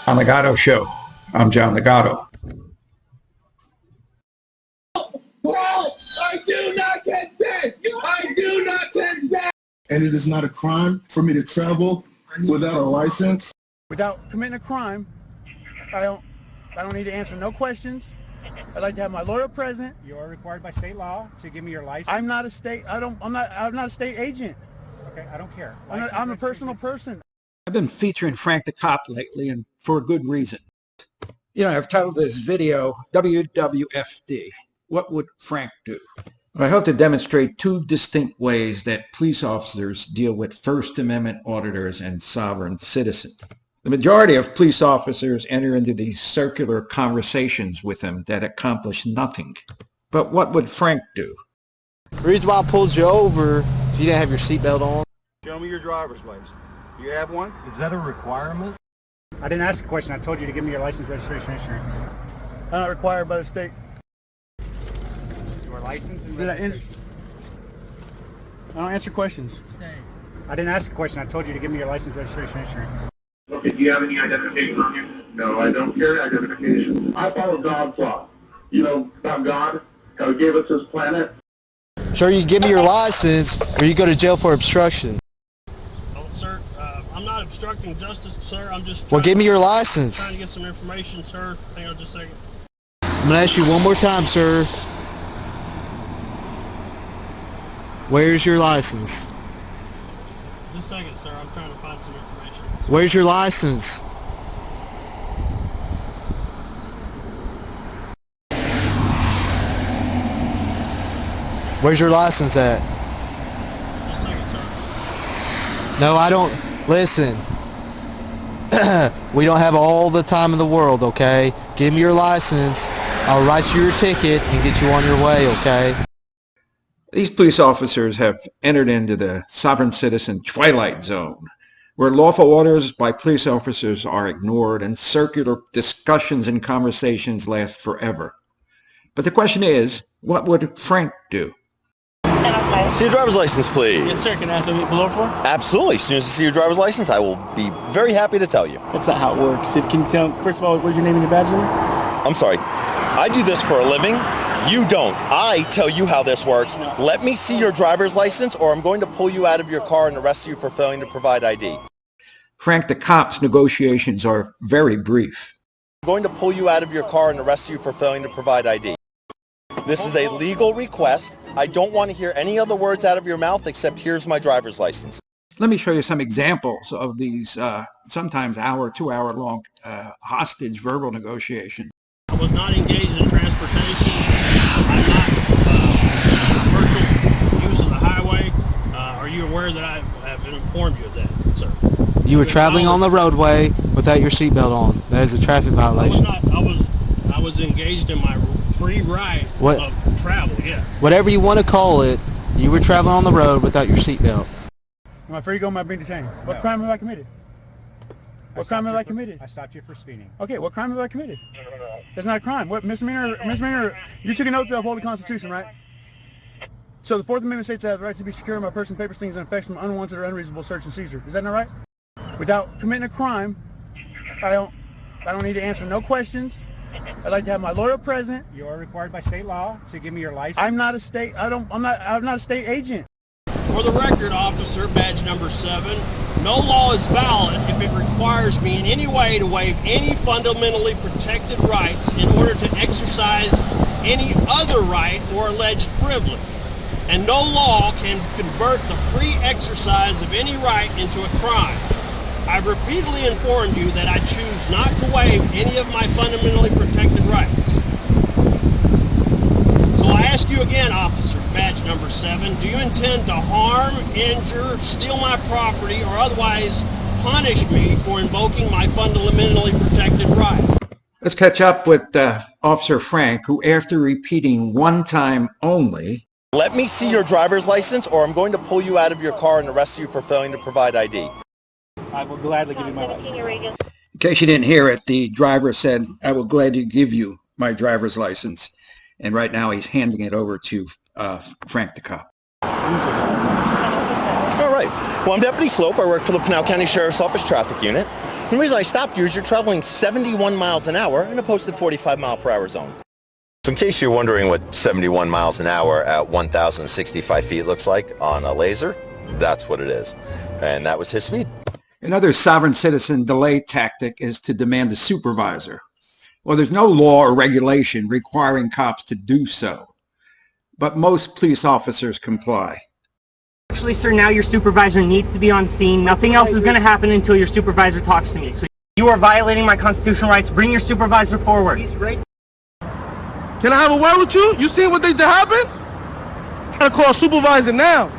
On Ligato Show. I'm John Ligato. Bro, I do not consent. I do not consent. And it is not a crime for me to travel without a license. Without committing a crime, I don't need to answer no questions. I'd like to have my lawyer present. You are required by state law to give me your license. I'm not a state agent. Okay, I don't care. I'm a personal person. I've been featuring Frank the Cop lately, and for a good reason. You know, I've titled this video, WWFD. What would Frank do? I hope to demonstrate two distinct ways that police officers deal with First Amendment auditors and sovereign citizens. The majority of police officers enter into these circular conversations with them that accomplish nothing. But what would Frank do? The reason why I pulled you over, if you didn't have your seatbelt on. Show me your driver's license. You have one? Is that a requirement? I didn't ask a question. I told you to give me your license, registration, insurance. I'm not required by the state. Your license and registration. I don't answer questions. I didn't ask a question. I told you to give me your license, registration, insurance. Okay, do you have any identification on you? No, I don't carry identification. I follow God's law. You know about God? How He gave us this planet? Sure, you give me your license, or you go to jail for obstruction. Oh, sir, I'm not obstructing justice, sir. I'm just Well, give me your license. trying to get some information, sir. Hang on just a second. I'm going to ask you one more time, sir. Where's your license? Just a second, sir. I'm trying to find some information. Where's your license? Where's your license at? Just a second, sir. No, I don't. Listen. We don't have all the time in the world, okay? Give me your license. I'll write you your ticket and get you on your way, okay? These police officers have entered into the sovereign citizen twilight zone, where lawful orders by police officers are ignored and circular discussions and conversations last forever. But the question is, what would Frank do? See your driver's license, please. Yes, sir. Can I ask what you below for? Absolutely. As soon as I see your driver's license, I will be very happy to tell you. That's not how it works. Can you tell, first of all, what's your name and your badge number? I'm sorry. I do this for a living. You don't. I tell you how this works. Let me see your driver's license, or I'm going to pull you out of your car and arrest you for failing to provide ID. Frank the Cop's negotiations are very brief. I'm going to pull you out of your car and arrest you for failing to provide ID. This is a legal request. I don't want to hear any other words out of your mouth except here's my driver's license. Let me show you some examples of these sometimes hour, 2-hour long hostage verbal negotiations. I was not engaged in transportation. I'm not commercial use of the highway. Are you aware that I have informed you of that, sir? You were traveling on the roadway without your seatbelt on. That is a traffic violation. I was engaged in my free right of travel, yeah. Whatever you want to call it, you were traveling on the road without your seatbelt. Am I free to go? Am I being detained? What crime have I committed? What crime have I committed? I stopped you for speeding. Okay, what crime have I committed? That's not a crime. What misdemeanor? You took an oath to uphold the Constitution, right? So the Fourth Amendment states I have the right to be secure in my person, papers, things, and effects from unwanted or unreasonable search and seizure. Is that not right? Without committing a crime, I don't need to answer no questions. I'd like to have my lawyer present. You are required by state law to give me your license. I'm not a state agent. For the record, officer, badge number 7, no law is valid if it requires me in any way to waive any fundamentally protected rights in order to exercise any other right or alleged privilege. And no law can convert the free exercise of any right into a crime. I've repeatedly informed you that I choose not to waive any of my fundamentally protected rights. So I ask you again, officer, badge number 7, do you intend to harm, injure, steal my property, or otherwise punish me for invoking my fundamentally protected right? Let's catch up with Officer Frank, who after repeating one time only, Let me see your driver's license, or I'm going to pull you out of your car and arrest you for failing to provide ID. I will gladly give you my license. in case you didn't hear it, the driver said, I will gladly give you my driver's license. And right now he's handing it over to Frank the cop. All right. Well, I'm Deputy Slope. I work for the Pinal County Sheriff's Office Traffic Unit. The reason I stopped you is you're traveling 71 miles an hour in a posted 45 mile per hour zone. So in case you're wondering what 71 miles an hour at 1,065 feet looks like on a laser, that's what it is. And that was his speed. Another sovereign citizen delay tactic is to demand a supervisor. Well, there's no law or regulation requiring cops to do so, but most police officers comply. Actually, sir, now your supervisor needs to be on scene. Nothing else is going to happen until your supervisor talks to me. So you are violating my constitutional rights. Bring your supervisor forward. He's right. Can I have a word with you? You seen what just happened? I gotta call a supervisor now.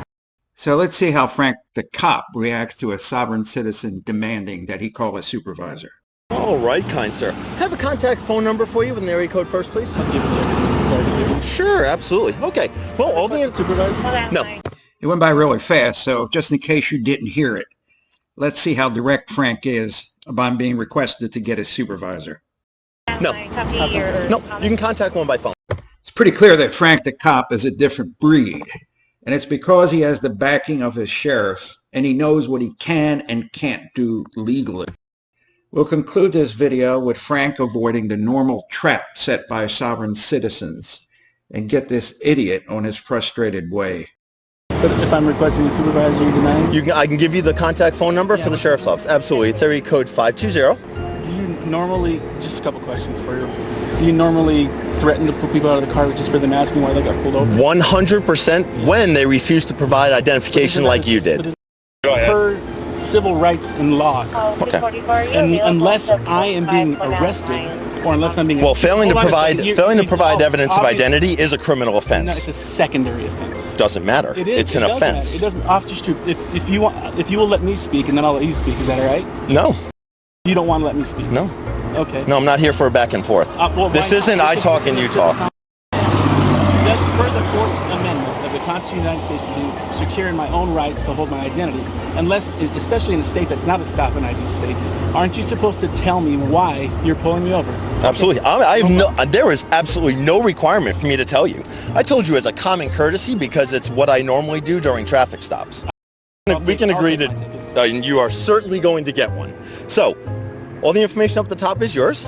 So let's see how Frank the cop reacts to a sovereign citizen demanding that he call a supervisor. All right, kind sir. Have a contact phone number for you with an area code first, please. Sure, absolutely. Okay. Well, all the supervisor. No. It went by really fast, so just in case you didn't hear it, let's see how direct Frank is about being requested to get a supervisor. No. No, you can contact one by phone. It's pretty clear that Frank the cop is a different breed, and it's because he has the backing of his sheriff, and he knows what he can and can't do legally. We'll conclude this video with Frank avoiding the normal trap set by sovereign citizens and get this idiot on his frustrated way. But if I'm requesting a supervisor, you deny it? I can give you the contact phone number for the sheriff's office. Absolutely. It's area code 520. Do you normally, just a couple questions for you, do you normally threaten to put people out of the car just for them asking why they got pulled over? 100% when they refuse to provide identification like you did. Per civil rights and laws. Okay. And unless I am being arrested, or unless I'm being... Well, failing to provide evidence of identity is a criminal offense. No, it's a secondary offense. Doesn't matter. It is. It's an offense. It doesn't. Officer Stroop, if you will let me speak, and then I'll let you speak. Is that all right? No. You don't want to let me speak? No. Okay. No, I'm not here for a back and forth. This isn't I talk and you talk. Per the Fourth Amendment of the Constitution of the United States, to secure in my own rights to hold my identity, unless, especially in a state that's not a stop and ID state, aren't you supposed to tell me why you're pulling me over? Absolutely. There is absolutely no requirement for me to tell you. I told you as a common courtesy because it's what I normally do during traffic stops. We can agree that you are certainly going to get one. So, all the information up the top is yours.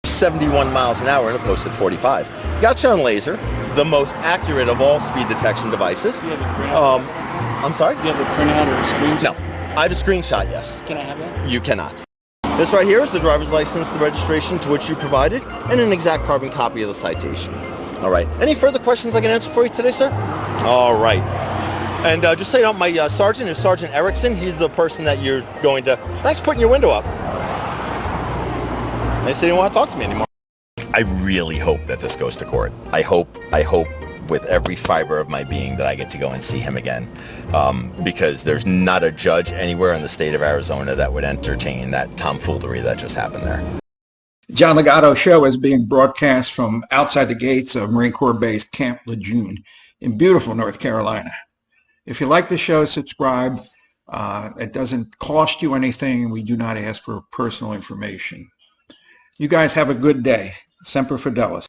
71 miles an hour in a posted 45. Got you on laser, the most accurate of all speed detection devices. I'm sorry? Do you have a printout or a screenshot? No. I have a screenshot, yes. Can I have that? You cannot. This right here is the driver's license, the registration to which you provided, and an exact carbon copy of the citation. All right. Any further questions I can answer for you today, sir? All right. And just so you know, my sergeant is Sergeant Erickson. He's the person that you're going to... Thanks for putting your window up. They said he didn't want to talk to me anymore. I really hope that this goes to court. I hope with every fiber of my being that I get to go and see him again. Because there's not a judge anywhere in the state of Arizona that would entertain that tomfoolery that just happened there. John Ligato Show is being broadcast from outside the gates of Marine Corps Base Camp Lejeune in beautiful North Carolina. If you like the show, subscribe. It doesn't cost you anything. We do not ask for personal information. You guys have a good day. Semper Fidelis.